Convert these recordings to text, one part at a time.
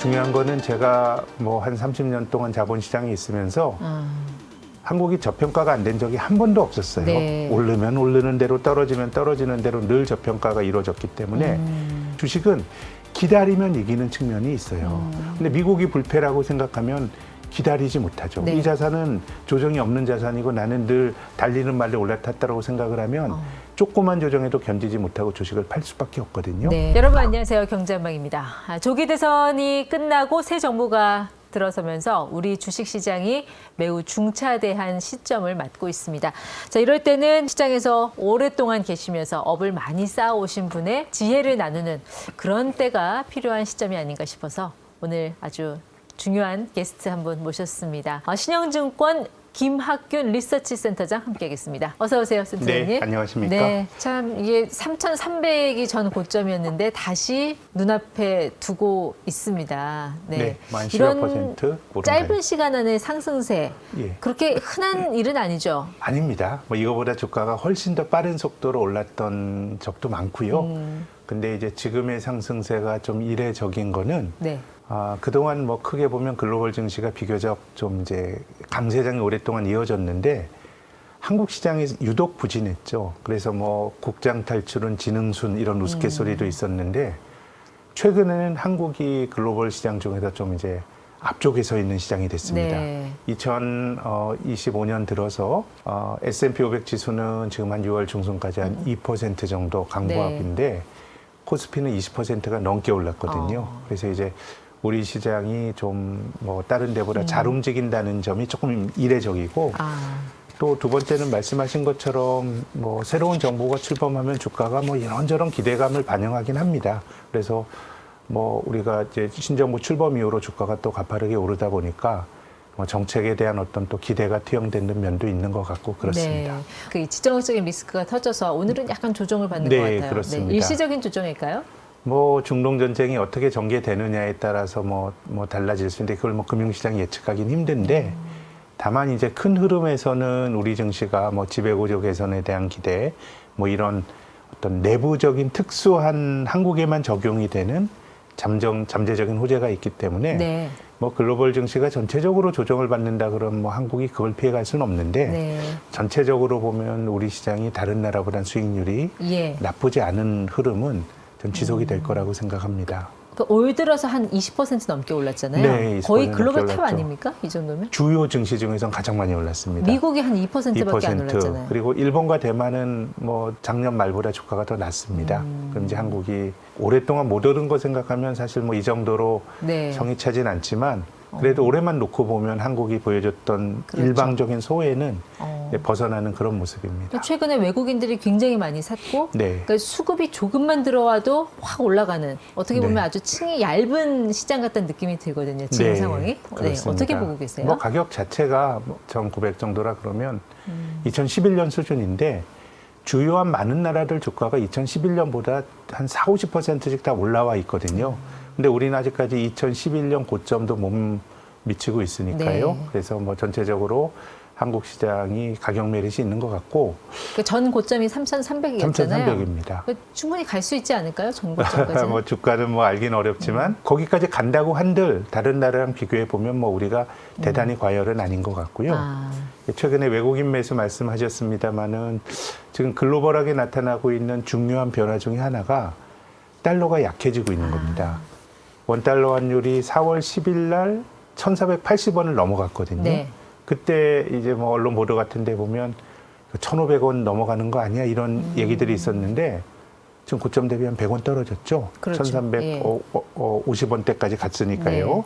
중요한 거는 제가 뭐 한 30년 동안 자본시장에 있으면서 한국이 저평가가 안 된 적이 한 번도 없었어요. 네. 오르면 오르는 대로 떨어지면 떨어지는 대로 늘 저평가가 이루어졌기 때문에 주식은 기다리면 이기는 측면이 있어요. 근데 미국이 불패라고 생각하면 기다리지 못하죠. 네. 이 자산은 조정이 없는 자산이고 나는 늘 달리는 말에 올라탔다고 생각을 하면 조그만 조정에도 견디지 못하고 주식을 팔 수밖에 없거든요. 네. 여러분 안녕하세요. 경제한방입니다. 조기 대선이 끝나고 새 정부가 들어서면서 우리 주식시장이 매우 중차대한 시점을 맞고 있습니다. 자, 이럴 때는 시장에서 오랫동안 계시면서 업을 많이 쌓아오신 분의 지혜를 나누는 그런 때가 필요한 시점이 아닌가 싶어서 오늘 아주 중요한 게스트 한 분 모셨습니다. 신영증권 김학균 리서치 센터장 함께하겠습니다. 어서 오세요, 센터장님. 네, 안녕하십니까? 네, 참 이게 3,300이 전 고점이었는데 다시 눈앞에 두고 있습니다. 네, 만 10% 이런 오른 짧은 가격. 시간 안에 상승세, 예. 그렇게 흔한 일은 아니죠. 아닙니다. 뭐 이거보다 주가가 훨씬 더 빠른 속도로 올랐던 적도 많고요. 근데 이제 지금의 상승세가 좀 이례적인 거는 네. 그동안 뭐 크게 보면 글로벌 증시가 비교적 좀 이제 강세장이 오랫동안 이어졌는데 한국 시장이 유독 부진했죠. 그래서 뭐 국장 탈출은 지능순 이런 우스갯소리도 있었는데 최근에는 한국이 글로벌 시장 중에서 좀 이제 앞쪽에 서 있는 시장이 됐습니다. 네. 2025년 들어서 S&P 500 지수는 지금 한 6월 중순까지 한 2% 정도 강보합인데 코스피는 20%가 넘게 올랐거든요. 그래서 이제 우리 시장이 좀 뭐 다른 데보다 잘 움직인다는 점이 조금 이례적이고 또 두 번째는 말씀하신 것처럼 뭐 새로운 정부가 출범하면 주가가 뭐 이런저런 기대감을 반영하긴 합니다. 그래서 뭐 우리가 이제 신정부 출범 이후로 주가가 또 가파르게 오르다 보니까 뭐 정책에 대한 어떤 또 기대가 투영되는 면도 있는 것 같고 그렇습니다. 네. 그 지정학적인 리스크가 터져서 오늘은 약간 조정을 받는 네, 것 같아요. 그렇습니다. 일시적인 조정일까요? 뭐 중동 전쟁이 어떻게 전개되느냐에 따라서 뭐 달라질 수 있는데 그걸 뭐 금융시장이 예측하기는 힘든데 다만 이제 큰 흐름에서는 우리 증시가 뭐 지배구조 개선에 대한 기대 뭐 이런 어떤 내부적인 특수한 한국에만 적용이 되는 잠재적인 호재가 있기 때문에 네. 뭐 글로벌 증시가 전체적으로 조정을 받는다 그러면 뭐 한국이 그걸 피해갈 수는 없는데 네. 전체적으로 보면 우리 시장이 다른 나라보다는 수익률이 예. 나쁘지 않은 흐름은 전 지속이 될 거라고 생각합니다. 올 들어서 한 20% 넘게 올랐잖아요. 네, 20% 거의 글로벌 넘게 탑 올랐죠. 아닙니까? 이 정도면? 주요 증시 중에선 가장 많이 올랐습니다. 미국이 한 2%밖에 안 올랐잖아요. 그리고 일본과 대만은 뭐 작년 말보다 주가가 더 낮습니다. 그럼 이제 한국이 오랫동안 못 오른 거 생각하면 사실 뭐 이 정도로 네. 성이 차진 않지만 그래도 올해만 놓고 보면 한국이 보여줬던 그렇죠. 일방적인 소외는 벗어나는 그런 모습입니다. 최근에 외국인들이 굉장히 많이 샀고 네. 그러니까 수급이 조금만 들어와도 확 올라가는 어떻게 보면 네. 아주 층이 얇은 시장 같다는 느낌이 들거든요. 지금 상황이. 그렇습니다. 어떻게 보고 계세요? 뭐 가격 자체가 1,900 정도라 그러면 2011년 수준인데 주요한 많은 나라들 주가가 2011년보다 한 40~50%씩 다 올라와 있거든요. 근데 우리는 아직까지 2011년 고점도 못 미치고 있으니까요. 네. 그래서 뭐 전체적으로 한국 시장이 가격 메리트 있는 것 같고 그 전 고점이 3,300이었잖아요. 3,300입니다. 충분히 갈 수 있지 않을까요? 전 고점까지. 뭐 주가는 뭐 알긴 어렵지만 거기까지 간다고 한들 다른 나라랑 비교해 보면 뭐 우리가 대단히 과열은 아닌 것 같고요. 최근에 외국인 매수 말씀하셨습니다마는 지금 글로벌하게 나타나고 있는 중요한 변화 중에 하나가 달러가 약해지고 있는 겁니다. 원달러 환율이 4월 10일 날 1,480원을 넘어갔거든요. 네. 그때 이제 뭐 언론 보도 같은 데 보면 1,500원 넘어가는 거 아니야? 이런 얘기들이 있었는데 지금 고점 대비 한 100원 떨어졌죠. 그렇죠. 1,350원대까지 갔으니까요.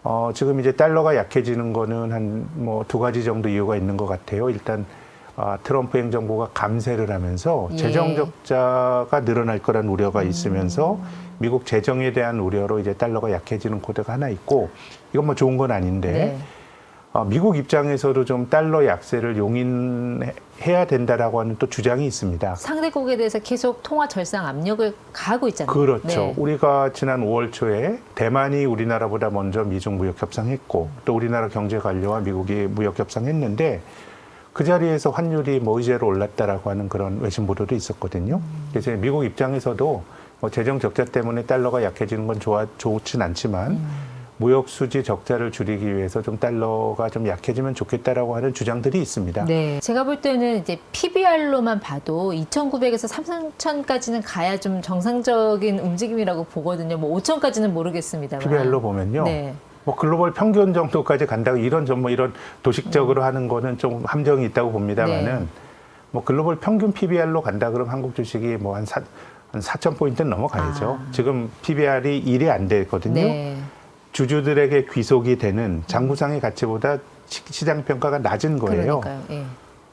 네. 지금 이제 달러가 약해지는 거는 한 뭐 두 가지 정도 이유가 있는 것 같아요. 일단 트럼프 행정부가 감세를 하면서 재정 적자가 늘어날 거란 우려가 있으면서 미국 재정에 대한 우려로 이제 달러가 약해지는 코드가 하나 있고 이건 뭐 좋은 건 아닌데 네. 미국 입장에서도 좀 달러 약세를 용인해야 된다라고 하는 또 주장이 있습니다. 상대국에 대해서 계속 통화 절상 압력을 가하고 있잖아요. 그렇죠. 네. 우리가 지난 5월 초에 대만이 우리나라보다 먼저 미중 무역 협상했고 또 우리나라 경제 관료와 미국이 무역 협상했는데 그 자리에서 환율이 뭐 의제로 올랐다라고 하는 그런 외신 보도도 있었거든요. 그래서 미국 입장에서도 뭐 재정 적자 때문에 달러가 약해지는 건 좋진 않지만 무역 수지 적자를 줄이기 위해서 좀 달러가 좀 약해지면 좋겠다라고 하는 주장들이 있습니다. 네. 제가 볼 때는 이제 PBR로만 봐도 2,900에서 3,000까지는 가야 좀 정상적인 움직임이라고 보거든요. 뭐 5,000까지는 모르겠습니다만. PBR로 보면요. 네. 뭐 글로벌 평균 정도까지 간다고 이런 도식적으로 하는 거는 좀 함정이 있다고 봅니다만은 네. 뭐 글로벌 평균 PBR로 간다 그러면 한국 주식이 뭐 한 4,000포인트는 넘어가야죠. 지금 PBR이 1이 안 되거든요. 네. 주주들에게 귀속이 되는 장부상의 가치보다 시장 평가가 낮은 거예요. 그러니까요. 예.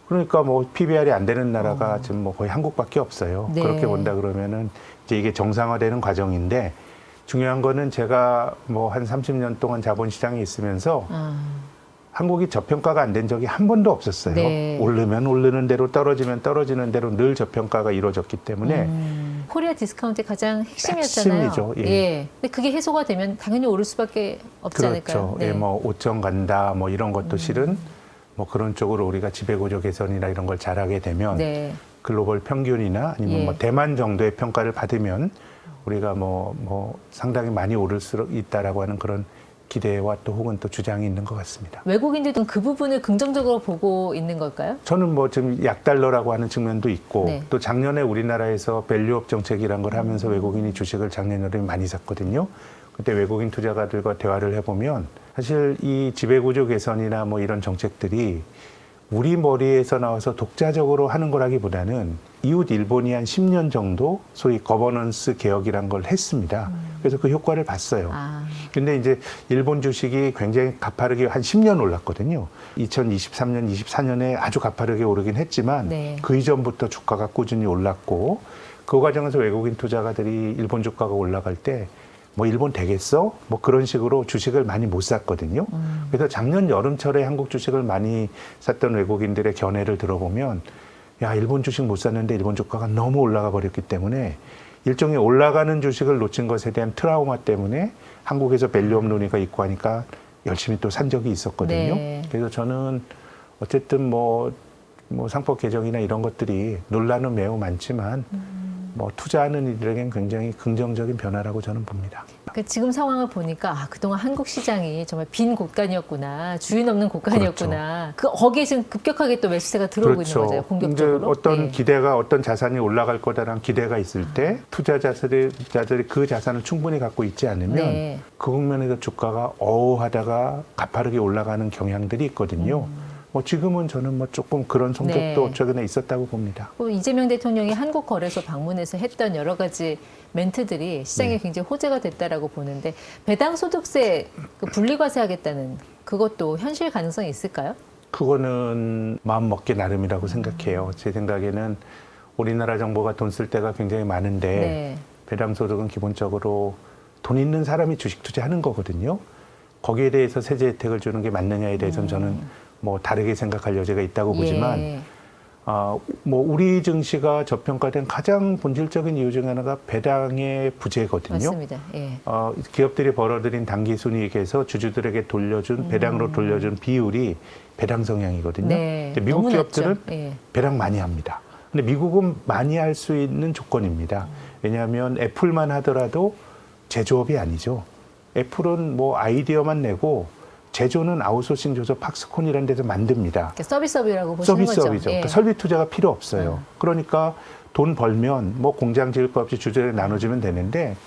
그러니까 뭐 PBR이 안 되는 나라가 지금 뭐 거의 한국밖에 없어요. 네. 그렇게 본다 그러면은 이제 이게 정상화되는 과정인데 중요한 거는 제가 뭐 한 30년 동안 자본시장에 있으면서 한국이 저평가가 안 된 적이 한 번도 없었어요. 네. 오르면 오르는 대로 떨어지면 떨어지는 대로 늘 저평가가 이루어졌기 때문에 코리아 디스카운트의 가장 핵심이었잖아요. 핵심이죠. 예. 예. 근데 그게 해소가 되면 당연히 오를 수밖에 없지 않을까요? 그렇죠. 예, 뭐 5점 간다 뭐 이런 것도 실은 뭐 그런 쪽으로 우리가 지배구조 개선이나 이런 걸 잘하게 되면 네. 글로벌 평균이나 아니면 예. 뭐 대만 정도의 평가를 받으면 우리가 뭐 상당히 많이 오를 수 있다라고 하는 그런 기대와 또 혹은 또 주장이 있는 것 같습니다. 외국인들도 그 부분을 긍정적으로 보고 있는 걸까요? 저는 뭐 지금 약달러라고 하는 측면도 있고 네. 또 작년에 우리나라에서 밸류업 정책이란 걸 하면서 외국인이 주식을 작년 여름에 많이 샀거든요. 그때 외국인 투자가들과 대화를 해보면 사실 이 지배구조 개선이나 뭐 이런 정책들이 우리 머리에서 나와서 독자적으로 하는 거라기보다는 이웃 일본이 한 10년 정도 소위 거버넌스 개혁이란 걸 했습니다. 그래서 그 효과를 봤어요. 근데 이제 일본 주식이 굉장히 가파르게 한 10년 올랐거든요. 2023년, 24년에 아주 가파르게 오르긴 했지만 네. 그 이전부터 주가가 꾸준히 올랐고 그 과정에서 외국인 투자가들이 일본 주가가 올라갈 때 뭐 일본 되겠어? 뭐 그런 식으로 주식을 많이 못 샀거든요. 그래서 작년 여름철에 한국 주식을 많이 샀던 외국인들의 견해를 들어보면 야, 일본 주식 못 샀는데 일본 주가가 너무 올라가 버렸기 때문에 일종의 올라가는 주식을 놓친 것에 대한 트라우마 때문에 한국에서 밸류업 논의가 있고 하니까 열심히 또 산 적이 있었거든요. 네. 그래서 저는 어쨌든 뭐 상법 개정이나 이런 것들이 논란은 매우 많지만 뭐 투자하는 이들에겐 굉장히 긍정적인 변화라고 저는 봅니다. 그러니까 지금 상황을 보니까 그동안 한국 시장이 정말 빈 곳간이었구나, 주인 없는 곳간이었구나. 거기에 지금 급격하게 또 매수세가 들어오고 있는 거죠, 공격적으로. 이제 어떤 네. 기대가 어떤 자산이 올라갈 거다라는 기대가 있을 때 투자자들이 그 자산을 충분히 갖고 있지 않으면 네. 그 국면에서 주가가 어우하다가 가파르게 올라가는 경향들이 있거든요. 뭐 지금은 저는 뭐 조금 그런 성격도 네. 최근에 있었다고 봅니다. 또 이재명 대통령이 한국 거래소 방문해서 했던 여러 가지 멘트들이 시장에 굉장히 호재가 됐다라고 보는데 배당 소득세 분리과세 하겠다는 그것도 현실 가능성이 있을까요? 그거는 마음 먹기 나름이라고 생각해요. 제 생각에는 우리나라 정부가 돈 쓸 때가 굉장히 많은데 네. 배당 소득은 기본적으로 돈 있는 사람이 주식 투자하는 거거든요. 거기에 대해서 세제 혜택을 주는 게 맞느냐에 대해서는 저는 뭐 다르게 생각할 여지가 있다고 보지만 예. 뭐 우리 증시가 저평가된 가장 본질적인 이유 중에 하나가 배당의 부재거든요. 맞습니다. 예. 기업들이 벌어들인 당기 순이익에서 주주들에게 돌려준 배당으로 돌려준 비율이 배당 성향이거든요. 네. 근데 미국 너무 기업들은 낮죠. 예. 배당 많이 합니다. 근데 미국은 많이 할 수 있는 조건입니다. 왜냐하면 애플만 하더라도 제조업이 아니죠. 애플은 뭐 아이디어만 내고 제조는 아웃소싱 줘서 팍스콘이라는 데서 만듭니다. 그러니까 서비스업이라고 보시는 거죠. 서비스업이죠. 예. 그러니까 설비 투자가 필요 없어요. 그러니까 돈 벌면 뭐 공장 지을 거 없이 주주들에게 나눠주면 되는데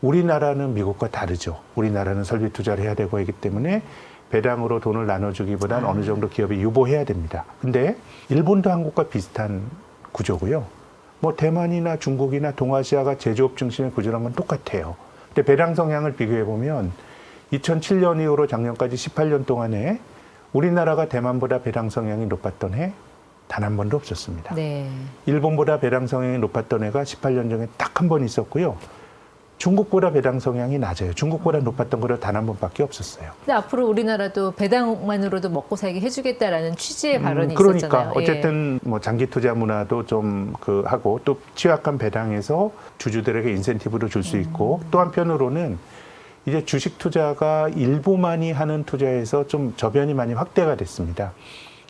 우리나라는 미국과 다르죠. 우리나라는 설비 투자를 해야 되고 하기 때문에 배당으로 돈을 나눠주기보다는 어느 정도 기업이 유보해야 됩니다. 근데 일본도 한국과 비슷한 구조고요. 뭐 대만이나 중국이나 동아시아가 제조업 중심의 구조란 건 똑같아요. 근데 배당 성향을 비교해 보면 2007년 이후로 작년까지 18년 동안에 우리나라가 대만보다 배당 성향이 높았던 해 단 한 번도 없었습니다. 네. 일본보다 배당 성향이 높았던 해가 18년 전에 딱 한 번 있었고요. 중국보다 배당 성향이 낮아요. 중국보다 높았던 거를 단 한 번밖에 없었어요. 근데 앞으로 우리나라도 배당만으로도 먹고 살게 해주겠다라는 취지의 발언이 그러니까 있었잖아요. 어쨌든 뭐 장기 투자 문화도 좀 하고 또 취약한 배당에서 주주들에게 인센티브를 줄 수 있고 또 한편으로는 이제 주식 투자가 일부만이 하는 투자에서 좀 저변이 많이 확대가 됐습니다.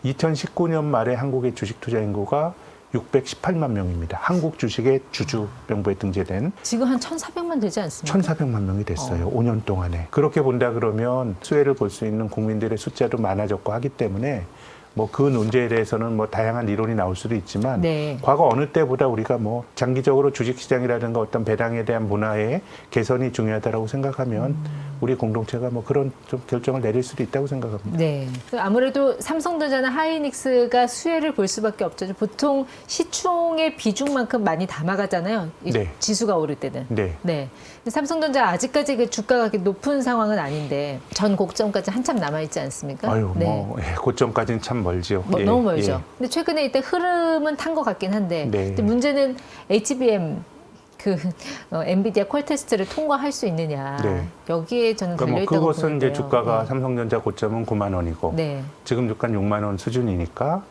2019년 말에 한국의 주식 투자 인구가 618만 명입니다. 한국 주식의 주주 명부에 등재된 지금 한 1,400만 되지 않습니까? 1,400만 명이 됐어요. 5년 동안에. 그렇게 본다 그러면 수혜를 볼 수 있는 국민들의 숫자도 많아졌고 하기 때문에 뭐 그 논제에 대해서는 뭐 다양한 이론이 나올 수도 있지만 네. 과거 어느 때보다 우리가 뭐 장기적으로 주식시장이라든가 어떤 배당에 대한 문화의 개선이 중요하다라고 생각하면 우리 공동체가 뭐 그런 좀 결정을 내릴 수도 있다고 생각합니다. 네. 아무래도 삼성전자나 하이닉스가 수혜를 볼 수밖에 없죠. 보통 시총의 비중만큼 많이 담아가잖아요. 이 네. 지수가 오를 때는. 네. 네. 근데 삼성전자 아직까지 그 주가가 그렇게 높은 상황은 아닌데 전 고점까지 한참 남아 있지 않습니까? 아유, 네. 뭐 고점까지는 참 멀죠. 예, 너무 멀죠. 예. 근데 최근에 이때 흐름은 탄 것 같긴 한데, 네. 근데 문제는 HBM 엔비디아 콜 테스트를 통과할 수 있느냐. 네. 여기에 저는 그러니까 달려 뭐 있다고 그것은 보는데요. 이제 주가가 네. 삼성전자 고점은 9만 원이고 네. 지금 주가는 6만 원 수준이니까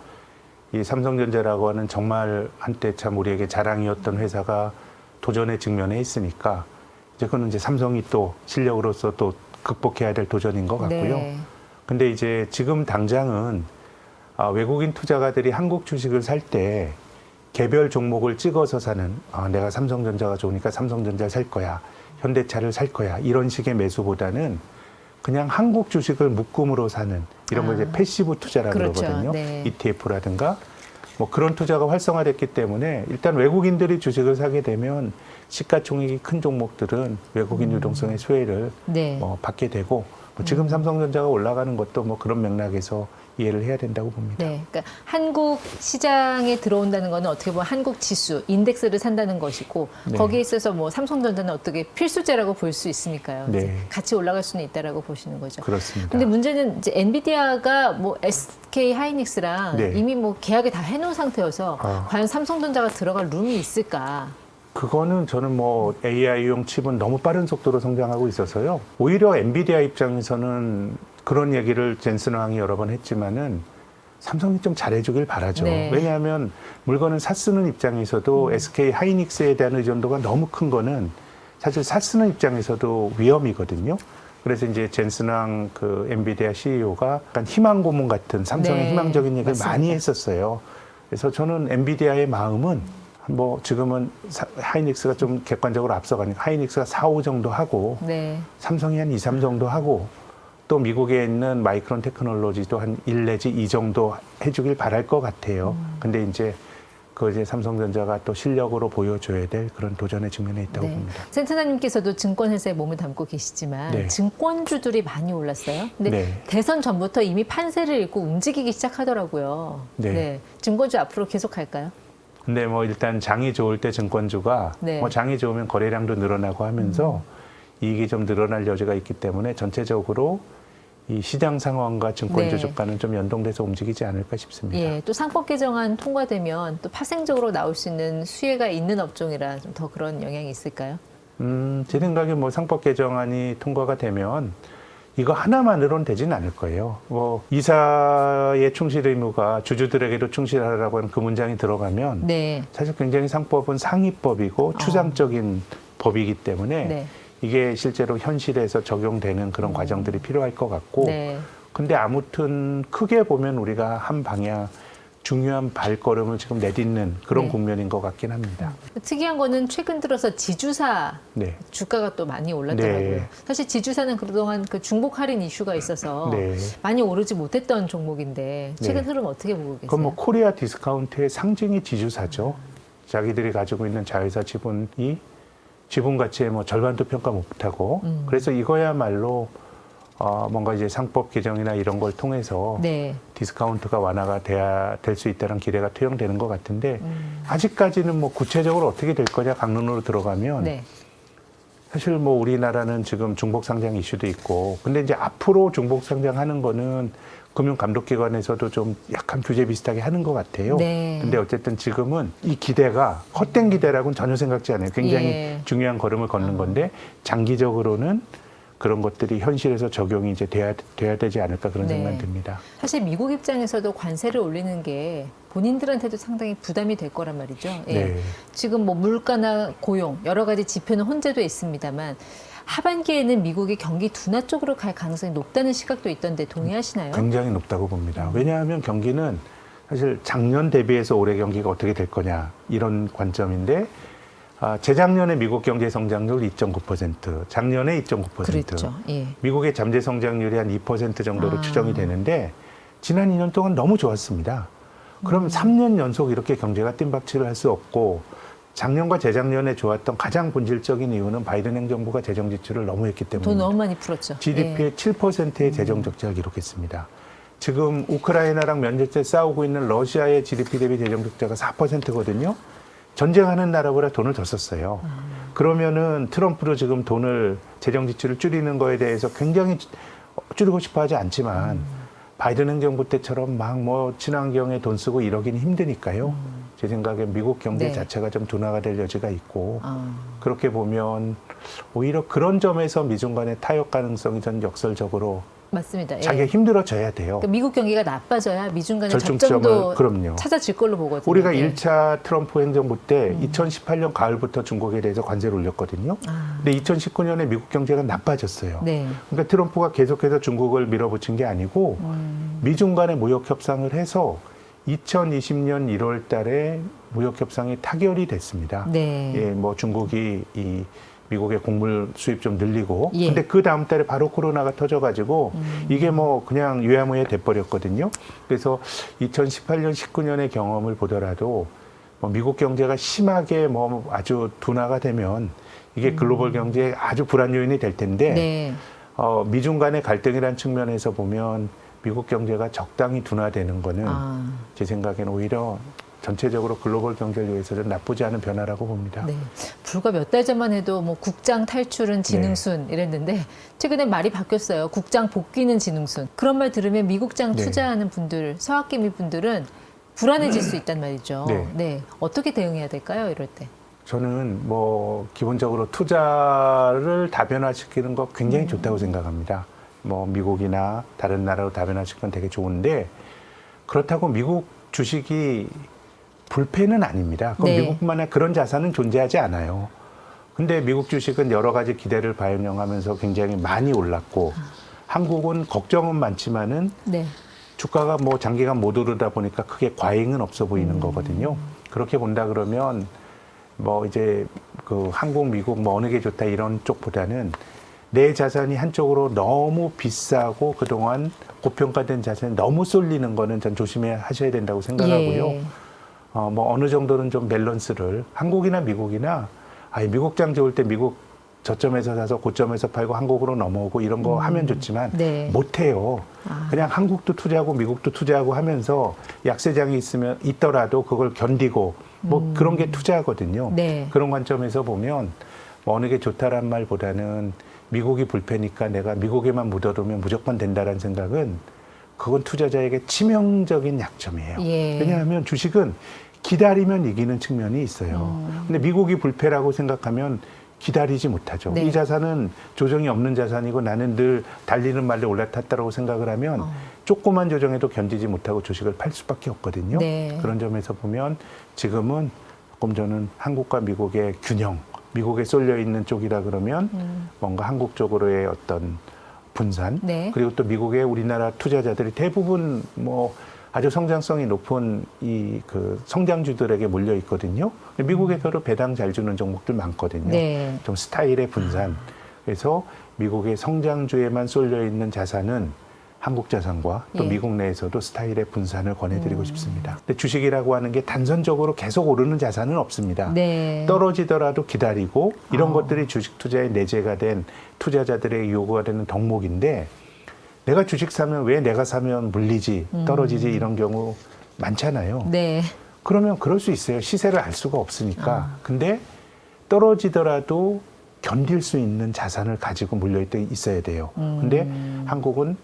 이 삼성전자라고 하는 정말 한때 참 우리에게 자랑이었던 회사가 도전에 직면해 있으니까 이제 그건 이제 삼성이 또 실력으로서 또 극복해야 될 도전인 것 같고요. 네. 근데 이제 지금 당장은 외국인 투자가들이 한국 주식을 살 때 개별 종목을 찍어서 사는 내가 삼성전자가 좋으니까 삼성전자를 살 거야. 현대차를 살 거야. 이런 식의 매수보다는 그냥 한국 주식을 묶음으로 사는 이런 걸 이제 패시브 투자라고 그렇죠. 그러거든요. 네. ETF라든가 뭐 그런 투자가 활성화됐기 때문에 일단 외국인들이 주식을 사게 되면 시가총액이 큰 종목들은 외국인 유동성의 수혜를 네. 받게 되고 뭐 지금 삼성전자가 올라가는 것도 뭐 그런 맥락에서 이해를 해야 된다고 봅니다. 네, 그러니까 한국 시장에 들어온다는 거는 어떻게 보면 한국 지수, 인덱스를 산다는 것이고 네. 거기에 있어서 뭐 삼성전자는 어떻게 필수제라고 볼 수 있으니까요. 네. 이제 같이 올라갈 수는 있다라고 보시는 거죠. 그렇습니다. 근데 문제는 이제 엔비디아가 뭐 SK 하이닉스랑 네. 이미 뭐 계약을 다 해놓은 상태여서 과연 삼성전자가 들어갈 룸이 있을까? 그거는 저는 뭐 AI용 칩은 너무 빠른 속도로 성장하고 있어서요. 오히려 엔비디아 입장에서는 그런 얘기를 젠슨 왕이 여러 번 했지만은 삼성이 좀 잘해주길 바라죠. 네. 왜냐하면 물건을 사쓰는 입장에서도 SK 하이닉스에 대한 의존도가 너무 큰 거는 사실 사쓰는 입장에서도 위험이거든요. 그래서 이제 젠슨 왕 그 엔비디아 CEO가 약간 희망 고문 같은 삼성의 네, 희망적인 얘기를 맞습니다. 많이 했었어요. 그래서 저는 엔비디아의 마음은 뭐 지금은 하이닉스가 좀 객관적으로 앞서가니까 하이닉스가 4, 5 정도 하고 네. 삼성이 한 2, 3 정도 하고 또 미국에 있는 마이크론 테크놀로지도 한 1 내지 2 정도 해주길 바랄 것 같아요. 근데 이제 그 이제 삼성전자가 또 실력으로 보여줘야 될 그런 도전에 직면해 있다고 네. 봅니다. 센터나님께서도 증권회사에 몸을 담고 계시지만 네. 증권주들이 많이 올랐어요. 근데 네. 대선 전부터 이미 판세를 읽고 움직이기 시작하더라고요. 네. 증권주 앞으로 계속 갈까요? 근데 뭐 일단 장이 좋을 때 증권주가 네. 뭐 장이 좋으면 거래량도 늘어나고 하면서 이익이 좀 늘어날 여지가 있기 때문에 전체적으로 이 시장 상황과 증권주 네. 주가는 좀 연동돼서 움직이지 않을까 싶습니다. 예, 또 상법 개정안 통과되면 또 파생적으로 나올 수 있는 수혜가 있는 업종이라 좀 더 그런 영향이 있을까요? 제 생각에 뭐 상법 개정안이 통과가 되면 이거 하나만으로는 되지는 않을 거예요. 뭐 이사의 충실 의무가 주주들에게도 충실하라고 하는 그 문장이 들어가면 네. 사실 굉장히 상법은 상위법이고 추상적인 법이기 때문에 네. 이게 실제로 현실에서 적용되는 그런 과정들이 필요할 것 같고 네. 근데 아무튼 크게 보면 우리가 한 방향 중요한 발걸음을 지금 내딛는 그런 네. 국면인 것 같긴 합니다. 특이한 거는 최근 들어서 지주사 네. 주가가 또 많이 올랐더라고요. 네. 사실 지주사는 그동안 그 중복 할인 이슈가 있어서 네. 많이 오르지 못했던 종목인데 최근 네. 흐름 어떻게 보고 계세요? 그건 뭐 코리아 디스카운트의 상징이 지주사죠. 자기들이 가지고 있는 자회사 지분이 지분 가치의 뭐 절반도 평가 못하고 그래서 이거야말로 뭔가 이제 상법 개정이나 이런 걸 통해서 네. 디스카운트가 완화가 돼야 될 수 있다는 기대가 투영되는 것 같은데 아직까지는 뭐 구체적으로 어떻게 될 거냐 강론으로 들어가면 네. 사실 뭐 우리나라는 지금 중복 상장 이슈도 있고 근데 이제 앞으로 중복 상장하는 거는 금융감독기관에서도 좀 약간 규제 비슷하게 하는 것 같아요. 네. 근데 어쨌든 지금은 이 기대가 헛된 기대라고는 전혀 생각지 않아요. 굉장히 예. 중요한 걸음을 걷는 건데 장기적으로는 그런 것들이 현실에서 적용이 이제 돼야 되지 않을까 그런 네. 생각이 듭니다. 사실 미국 입장에서도 관세를 올리는 게 본인들한테도 상당히 부담이 될 거란 말이죠. 예. 네. 지금 뭐 물가나 고용 여러 가지 지표는 혼재돼 있습니다만 하반기에는 미국이 경기 둔화 쪽으로 갈 가능성이 높다는 시각도 있던데 동의하시나요? 굉장히 높다고 봅니다. 왜냐하면 경기는 사실 작년 대비해서 올해 경기가 어떻게 될 거냐 이런 관점인데 재작년에 미국 경제 성장률 2.9%, 작년에 2.9%. 그렇죠. 예. 미국의 잠재 성장률이 한 2% 정도로 추정이 되는데 지난 2년 동안 너무 좋았습니다. 그럼 3년 연속 이렇게 경제가 뜀박질을 할 수 없고 작년과 재작년에 좋았던 가장 본질적인 이유는 바이든 행정부가 재정 지출을 너무 했기 돈 때문입니다. 너무 많이 풀었죠. GDP의 7%의 재정 적자를 기록했습니다. 지금 우크라이나랑 면제제 싸우고 있는 러시아의 GDP 대비 재정 적자가 4%거든요. 전쟁하는 나라보다 돈을 더 썼어요. 그러면은 트럼프도 지금 돈을 재정 지출을 줄이는 거에 대해서 굉장히 줄이고 싶어 하지 않지만 바이든 행정부 때처럼 막 뭐 친환경에 돈 쓰고 이러기는 힘드니까요. 제 생각엔 미국 경제 네. 자체가 좀 둔화가 될 여지가 있고 그렇게 보면 오히려 그런 점에서 미중 간의 타협 가능성이 전 역설적으로 맞습니다. 예. 자기가 힘들어져야 돼요. 그러니까 미국 경기가 나빠져야 미중 간의 절충점을, 접점도 그럼요. 찾아질 걸로 보거든요. 우리가 예. 1차 트럼프 행정부 때 2018년 가을부터 중국에 대해서 관세를 올렸거든요. 근데 2019년에 미국 경제가 나빠졌어요. 네. 그러니까 트럼프가 계속해서 중국을 밀어붙인 게 아니고 미중 간의 무역 협상을 해서 2020년 1월 달에 무역 협상이 타결이 됐습니다. 네. 예, 뭐 중국이 이 미국의 곡물 수입 좀 늘리고 예. 근데 그 다음 달에 바로 코로나가 터져가지고 이게 뭐 그냥 유야무에 돼버렸거든요. 그래서 2018년, 19년의 경험을 보더라도 뭐 미국 경제가 심하게 뭐 아주 둔화가 되면 이게 글로벌 경제에 아주 불안 요인이 될 텐데 네. 미중 간의 갈등이라는 측면에서 보면 미국 경제가 적당히 둔화되는 거는 제 생각에는 오히려 전체적으로 글로벌 경제를 위해서는 나쁘지 않은 변화라고 봅니다. 네. 불과 몇 달 전만 해도 뭐 국장 탈출은 진흥순 이랬는데 최근에 말이 바뀌었어요. 국장 복귀는 진흥순. 그런 말 들으면 미국장 네. 투자하는 분들, 서학개미 분들은 불안해질 수 있단 말이죠. 네. 네. 어떻게 대응해야 될까요? 이럴 때. 저는 뭐 기본적으로 투자를 다변화시키는 거 굉장히 좋다고 생각합니다. 뭐 미국이나 다른 나라로 다변화시키는 건 되게 좋은데 그렇다고 미국 주식이 불패는 아닙니다. 그럼 네. 미국만의 그런 자산은 존재하지 않아요. 근데 미국 주식은 여러 가지 기대를 반영하면서 굉장히 많이 올랐고 한국은 걱정은 많지만은 네. 주가가 뭐 장기간 못 오르다 보니까 크게 과잉은 없어 보이는 거거든요. 그렇게 본다 그러면 뭐 이제 그 한국, 미국 뭐 어느 게 좋다 이런 쪽보다는 내 자산이 한쪽으로 너무 비싸고 그동안 고평가된 자산이 너무 쏠리는 거는 전 조심해 하셔야 된다고 생각하고요. 예. 뭐 어느 정도는 좀 밸런스를 한국이나 미국이나 미국장 좋을 때 미국 저점에서 사서 고점에서 팔고 한국으로 넘어오고 이런 거 하면 좋지만 네. 못해요. 그냥 한국도 투자하고 미국도 투자하고 하면서 약세장이 있더라도 그걸 견디고 뭐 그런 게 투자거든요. 네. 그런 관점에서 보면 뭐 어느 게 좋다란 말보다는 미국이 불패니까 내가 미국에만 묻어두면 무조건 된다라는 생각은 그건 투자자에게 치명적인 약점이에요. 예. 왜냐하면 주식은 기다리면 이기는 측면이 있어요. 근데 미국이 불패라고 생각하면 기다리지 못하죠. 네. 이 자산은 조정이 없는 자산이고 나는 늘 달리는 말에 올라탔다고 생각을 하면 조그만 조정에도 견디지 못하고 주식을 팔 수밖에 없거든요. 네. 그런 점에서 보면 지금은 조금 저는 한국과 미국의 균형, 미국에 쏠려 있는 쪽이라 그러면 뭔가 한국 쪽으로의 어떤 분산, 네. 그리고 또 미국의 우리나라 투자자들이 대부분 뭐 아주 성장성이 높은 이 그 성장주들에게 몰려 있거든요. 미국에서도 배당 잘 주는 종목들 많거든요. 네. 좀 스타일의 분산. 그래서 미국의 성장주에만 쏠려 있는 자산은 한국 자산과 또 예. 미국 내에서도 스타일의 분산을 권해드리고 싶습니다. 근데 주식이라고 하는 게 단선적으로 계속 오르는 자산은 없습니다. 네. 떨어지더라도 기다리고 이런 것들이 주식 투자의 내재가 된 투자자들의 요구가 되는 덕목인데 내가 주식 사면 왜 내가 사면 물리지 떨어지지 이런 경우 많잖아요. 네. 그러면 그럴 수 있어요. 시세를 알 수가 없으니까. 근데 떨어지더라도 견딜 수 있는 자산을 가지고 물려 있어야 돼요. 근데 한국은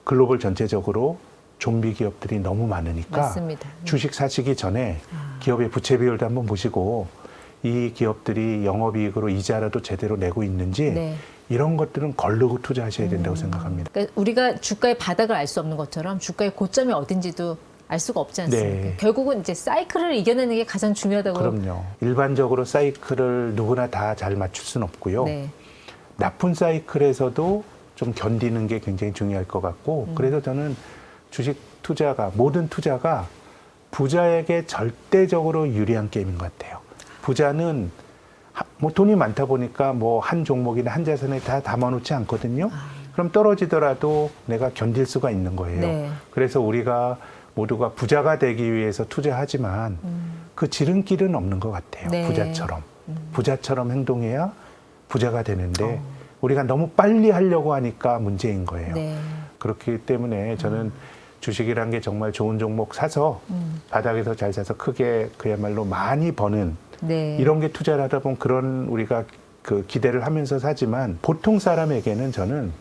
글로벌 전체적으로 좀비 기업들이 너무 많으니까 맞습니다. 주식 사시기 전에 기업의 부채 비율도 한번 보시고 이 기업들이 영업이익으로 이자라도 제대로 내고 있는지 네. 이런 것들은 걸르고 투자하셔야 된다고 생각합니다. 그러니까 우리가 주가의 바닥을 알 수 없는 것처럼 주가의 고점이 어딘지도 알 수가 없지 않습니까? 네. 결국은 이제 사이클을 이겨내는 게 가장 중요하다고. 그럼요. 일반적으로 사이클을 누구나 다 잘 맞출 수는 없고요. 네. 나쁜 사이클에서도 좀 견디는 게 굉장히 중요할 것 같고 그래서 저는 주식 투자가 모든 투자가 부자에게 절대적으로 유리한 게임인 것 같아요. 부자는 뭐 돈이 많다 보니까 뭐 한 종목이나 한 자산에 다 담아놓지 않거든요. 그럼 떨어지더라도 내가 견딜 수가 있는 거예요. 네. 그래서 우리가 모두가 부자가 되기 위해서 투자하지만 그 지름길은 없는 것 같아요. 네. 부자처럼 행동해야 부자가 되는데 우리가 너무 빨리 하려고 하니까 문제인 거예요. 네. 그렇기 때문에 저는 주식이란 게 정말 좋은 종목 사서 바닥에서 잘 사서 크게 그야말로 많이 버는 네. 이런 게 투자를 하다 보면 그런 우리가 그 기대를 하면서 사지만 보통 사람에게는 저는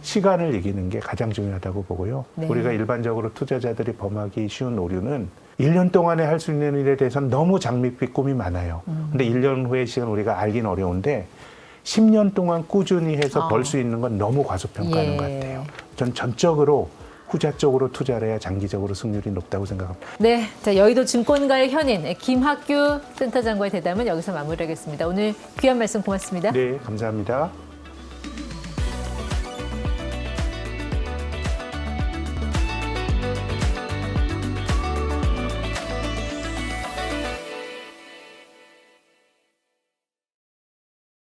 시간을 이기는 게 가장 중요하다고 보고요. 네. 우리가 일반적으로 투자자들이 범하기 쉬운 오류는 1년 동안에 할 수 있는 일에 대해서는 너무 장밋빛 꿈이 많아요. 근데 1년 후의 시간 우리가 알긴 어려운데 10년 동안 꾸준히 해서 벌 수 있는 건 너무 과소평가하는 예. 것 같아요. 전 전적으로 후자 쪽으로 투자를 해야 장기적으로 승률이 높다고 생각합니다. 네, 자, 여의도 증권가의 현인 김학규 센터장과의 대담은 여기서 마무리하겠습니다. 오늘 귀한 말씀 고맙습니다. 네, 감사합니다.